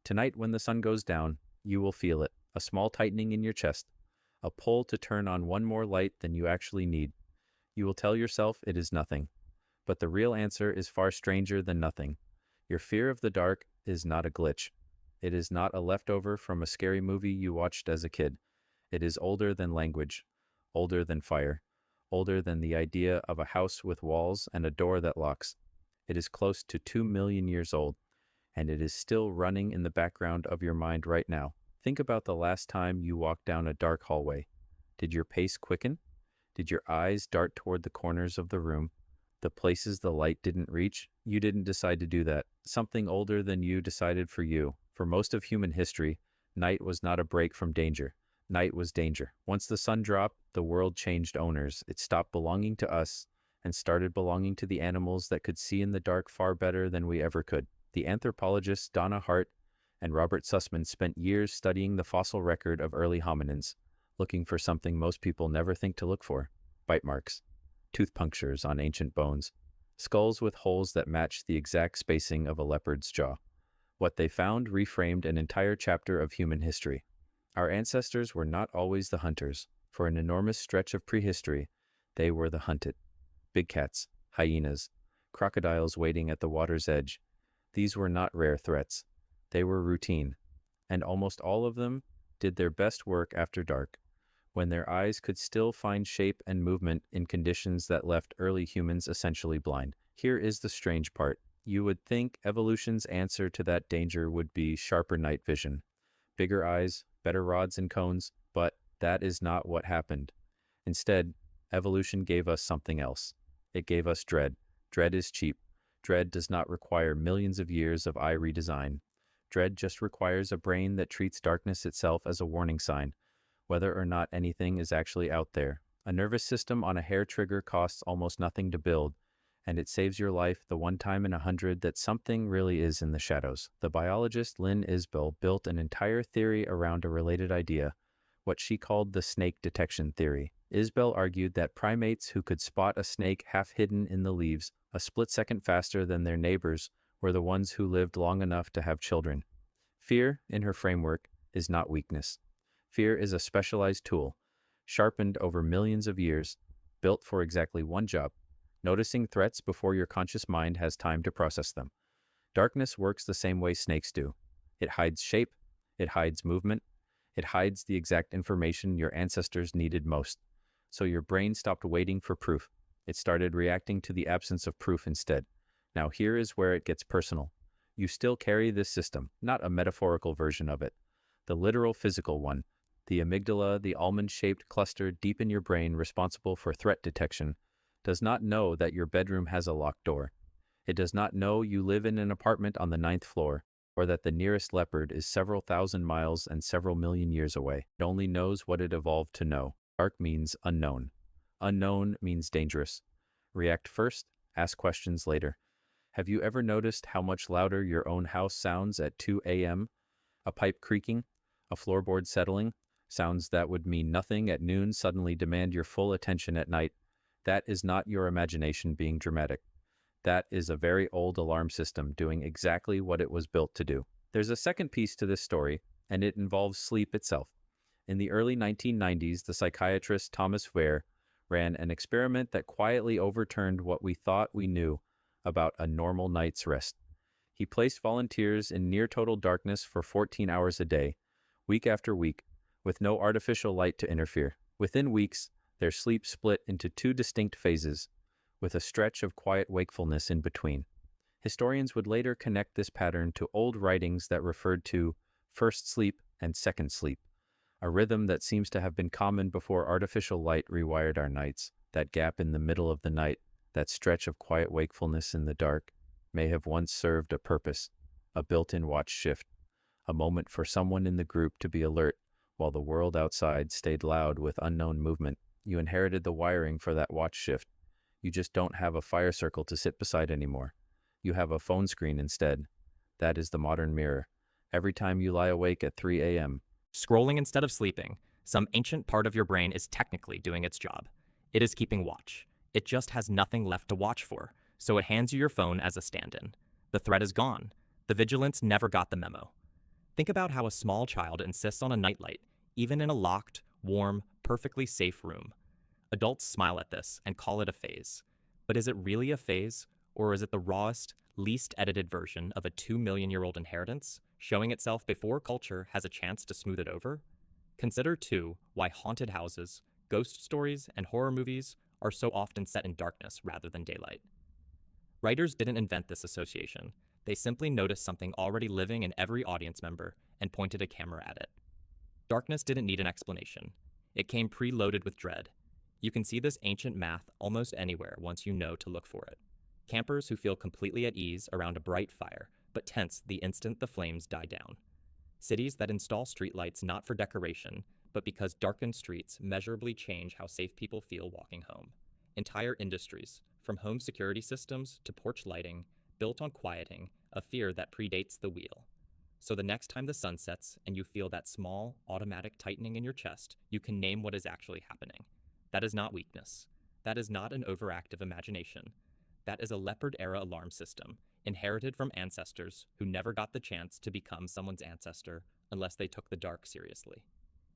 Tonight, when the sun goes down, you will feel it, a small tightening in your chest, a pull to turn on one more light than you actually need. You will tell yourself it is nothing. But the real answer is far stranger than nothing. Your fear of the dark is not a glitch. It is not a leftover from a scary movie you watched as a kid. It is older than language, older than fire, older than the idea of a house with walls and a door that locks. It is close to 2 million years old, and it is still running in the background of your mind right now. Think about the last time you walked down a dark hallway. Did your pace quicken? Did your eyes dart toward the corners of the room? The places the light didn't reach? You didn't decide to do that. Something older than you decided for you. For most of human history, night was not a break from danger. Night was danger. Once the sun dropped, the world changed owners. It stopped belonging to us and started belonging to the animals that could see in the dark far better than we ever could. The anthropologists Donna Hart and Robert Sussman spent years studying the fossil record of early hominins, looking for something most people never think to look for: bite marks, tooth punctures on ancient bones, skulls with holes that matched the exact spacing of a leopard's jaw. What they found reframed an entire chapter of human history. Our ancestors were not always the hunters. For an enormous stretch of prehistory, they were the hunted. Big cats, hyenas, crocodiles waiting at the water's edge. These were not rare threats. They were routine, and almost all of them did their best work after dark, when their eyes could still find shape and movement in conditions that left early humans essentially blind. Here is the strange part. You would think evolution's answer to that danger would be sharper night vision, bigger eyes, better rods and cones, but that is not what happened. Instead, evolution gave us something else. It gave us dread. Dread is cheap. Dread does not require millions of years of eye redesign. Dread just requires a brain that treats darkness itself as a warning sign, whether or not anything is actually out there. A nervous system on a hair trigger costs almost nothing to build, and it saves your life the one time in 100 that something really is in the shadows. The biologist Lynn Isbell built an entire theory around a related idea, what she called the snake detection theory. Isbell argued that primates who could spot a snake half hidden in the leaves a split second faster than their neighbors were the ones who lived long enough to have children. Fear, in her framework, is not weakness. Fear is a specialized tool, sharpened over millions of years, built for exactly one job: noticing threats before your conscious mind has time to process them. Darkness works the same way snakes do. It hides shape, it hides movement, it hides the exact information your ancestors needed most. So your brain stopped waiting for proof. It started reacting to the absence of proof instead. Now here is where it gets personal. You still carry this system, not a metaphorical version of it, the literal physical one. The amygdala, the almond-shaped cluster deep in your brain responsible for threat detection, does not know that your bedroom has a locked door. It does not know you live in an apartment on the 9th floor, or that the nearest leopard is several thousand miles and several million years away. It only knows what it evolved to know. Dark means unknown. Unknown means dangerous. React first, ask questions later. Have you ever noticed how much louder your own house sounds at 2 a.m.? A pipe creaking, a floorboard settling, sounds that would mean nothing at noon suddenly demand your full attention at night. That is not your imagination being dramatic. That is a very old alarm system doing exactly what it was built to do. There's a second piece to this story, and it involves sleep itself. In the early 1990s, the psychiatrist Thomas Ware ran an experiment that quietly overturned what we thought we knew about a normal night's rest. He placed volunteers in near-total darkness for 14 hours a day, week after week, with no artificial light to interfere. Within weeks, their sleep split into two distinct phases, with a stretch of quiet wakefulness in between. Historians would later connect this pattern to old writings that referred to first sleep and second sleep, a rhythm that seems to have been common before artificial light rewired our nights. That gap in the middle of the night, that stretch of quiet wakefulness in the dark, may have once served a purpose, a built-in watch shift, a moment for someone in the group to be alert while the world outside stayed loud with unknown movement. You inherited the wiring for that watch shift. You just don't have a fire circle to sit beside anymore. You have a phone screen instead. That is the modern mirror. Every time you lie awake at 3 a.m. Scrolling instead of sleeping, some ancient part of your brain is technically doing its job. It is keeping watch. It just has nothing left to watch for, so it hands you your phone as a stand-in. The threat is gone. The vigilance never got the memo. Think about how a small child insists on a nightlight, even in a locked, warm, perfectly safe room. Adults smile at this and call it a phase. But is it really a phase, or is it the rawest, least edited version of a 2 million-year-old inheritance, showing itself before culture has a chance to smooth it over? Consider, too, why haunted houses, ghost stories, and horror movies are so often set in darkness rather than daylight. Writers didn't invent this association. They simply noticed something already living in every audience member and pointed a camera at it. Darkness didn't need an explanation. It came preloaded with dread. You can see this ancient math almost anywhere once you know to look for it. Campers who feel completely at ease around a bright fire, but tense the instant the flames die down. Cities that install streetlights not for decoration, but because darkened streets measurably change how safe people feel walking home. Entire industries, from home security systems to porch lighting, built on quieting a fear that predates the wheel. So the next time the sun sets and you feel that small, automatic tightening in your chest, you can name what is actually happening. That is not weakness. That is not an overactive imagination. That is a leopard era alarm system, inherited from ancestors who never got the chance to become someone's ancestor unless they took the dark seriously.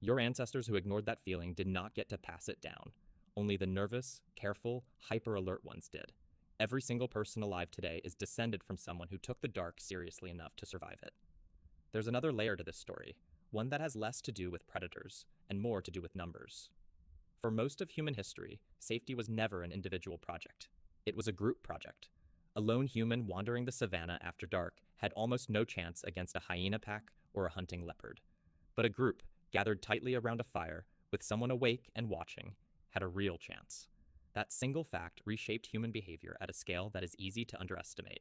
Your ancestors who ignored that feeling did not get to pass it down. Only the nervous, careful, hyper alert ones did. Every single person alive today is descended from someone who took the dark seriously enough to survive it. There's another layer to this story, one that has less to do with predators and more to do with numbers. For most of human history, safety was never an individual project. It was a group project. A lone human wandering the savannah after dark had almost no chance against a hyena pack or a hunting leopard. But a group, gathered tightly around a fire, with someone awake and watching, had a real chance. That single fact reshaped human behavior at a scale that is easy to underestimate.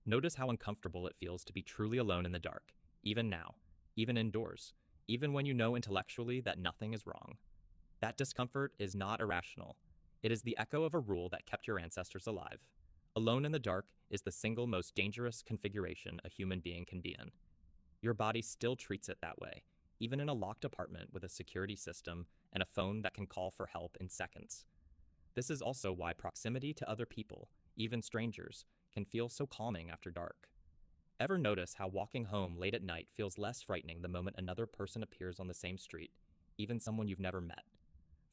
Notice how uncomfortable it feels to be truly alone in the dark, even now, even indoors, even when you know intellectually that nothing is wrong. That discomfort is not irrational. It is the echo of a rule that kept your ancestors alive. Alone in the dark is the single most dangerous configuration a human being can be in. Your body still treats it that way, even in a locked apartment with a security system and a phone that can call for help in seconds. This is also why proximity to other people, even strangers, can feel so calming after dark. Ever notice how walking home late at night feels less frightening the moment another person appears on the same street, even someone you've never met?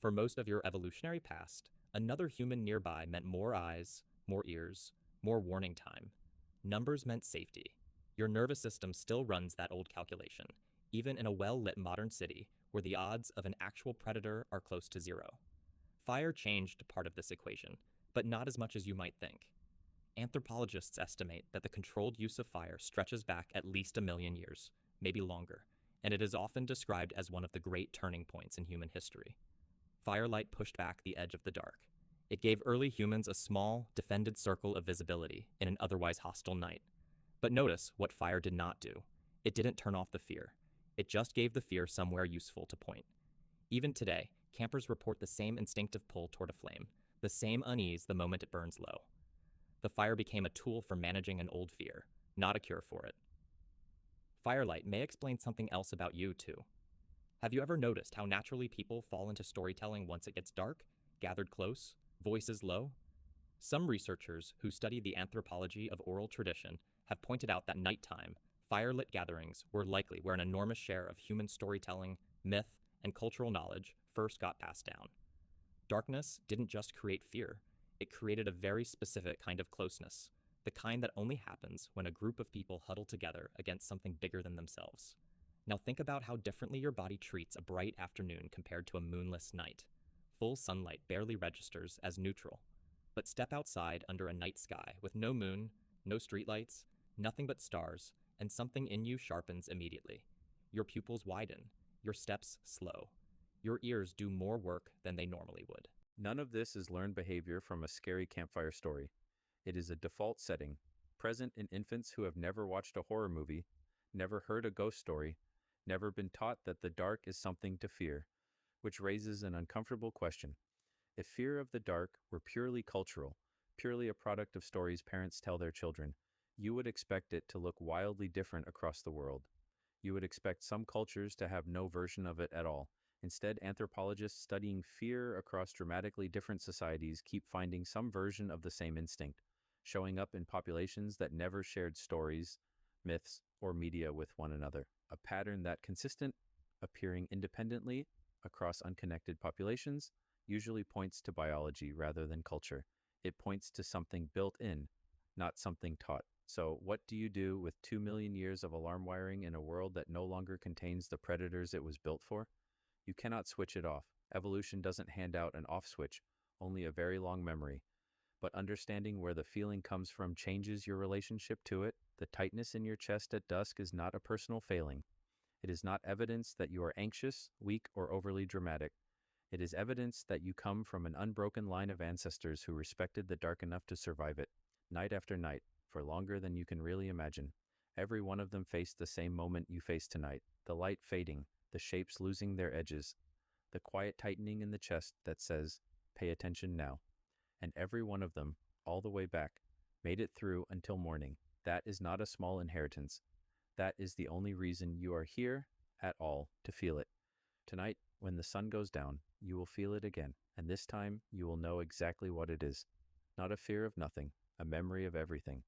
For most of your evolutionary past, another human nearby meant more eyes, more ears, more warning time. Numbers meant safety. Your nervous system still runs that old calculation, even in a well-lit modern city where the odds of an actual predator are close to zero. Fire changed part of this equation, but not as much as you might think. Anthropologists estimate that the controlled use of fire stretches back at least 1 million years, maybe longer, and it is often described as one of the great turning points in human history. Firelight pushed back the edge of the dark. It gave early humans a small, defended circle of visibility in an otherwise hostile night. But notice what fire did not do. It didn't turn off the fear. It just gave the fear somewhere useful to point. Even today, campers report the same instinctive pull toward a flame, the same unease the moment it burns low. The fire became a tool for managing an old fear, not a cure for it. Firelight may explain something else about you, too. Have you ever noticed how naturally people fall into storytelling once it gets dark, gathered close, voices low? Some researchers who study the anthropology of oral tradition have pointed out that nighttime, firelit gatherings were likely where an enormous share of human storytelling, myth, and cultural knowledge first got passed down. Darkness didn't just create fear, it created a very specific kind of closeness, the kind that only happens when a group of people huddle together against something bigger than themselves. Now think about how differently your body treats a bright afternoon compared to a moonless night. Full sunlight barely registers as neutral. But step outside under a night sky with no moon, no streetlights, nothing but stars, and something in you sharpens immediately. Your pupils widen, your steps slow. Your ears do more work than they normally would. None of this is learned behavior from a scary campfire story. It is a default setting, present in infants who have never watched a horror movie, never heard a ghost story, never been taught that the dark is something to fear, which raises an uncomfortable question. If fear of the dark were purely cultural, purely a product of stories parents tell their children, you would expect it to look wildly different across the world. You would expect some cultures to have no version of it at all. Instead, anthropologists studying fear across dramatically different societies keep finding some version of the same instinct, showing up in populations that never shared stories, myths, or media with one another. A pattern that consistent, appearing independently across unconnected populations, usually points to biology rather than culture. It points to something built in, not something taught. So what do you do with 2 million years of alarm wiring in a world that no longer contains the predators it was built for? You cannot switch it off. Evolution doesn't hand out an off switch, only a very long memory. But understanding where the feeling comes from changes your relationship to it. The tightness in your chest at dusk is not a personal failing. It is not evidence that you are anxious, weak, or overly dramatic. It is evidence that you come from an unbroken line of ancestors who respected the dark enough to survive it, night after night, for longer than you can really imagine. Every one of them faced the same moment you face tonight, the light fading, the shapes losing their edges, the quiet tightening in the chest that says, "Pay attention now." And every one of them, all the way back, made it through until morning. That is not a small inheritance. That is the only reason you are here at all, to feel it. Tonight, when the sun goes down, you will feel it again, and this time you will know exactly what it is. Not a fear of nothing, a memory of everything.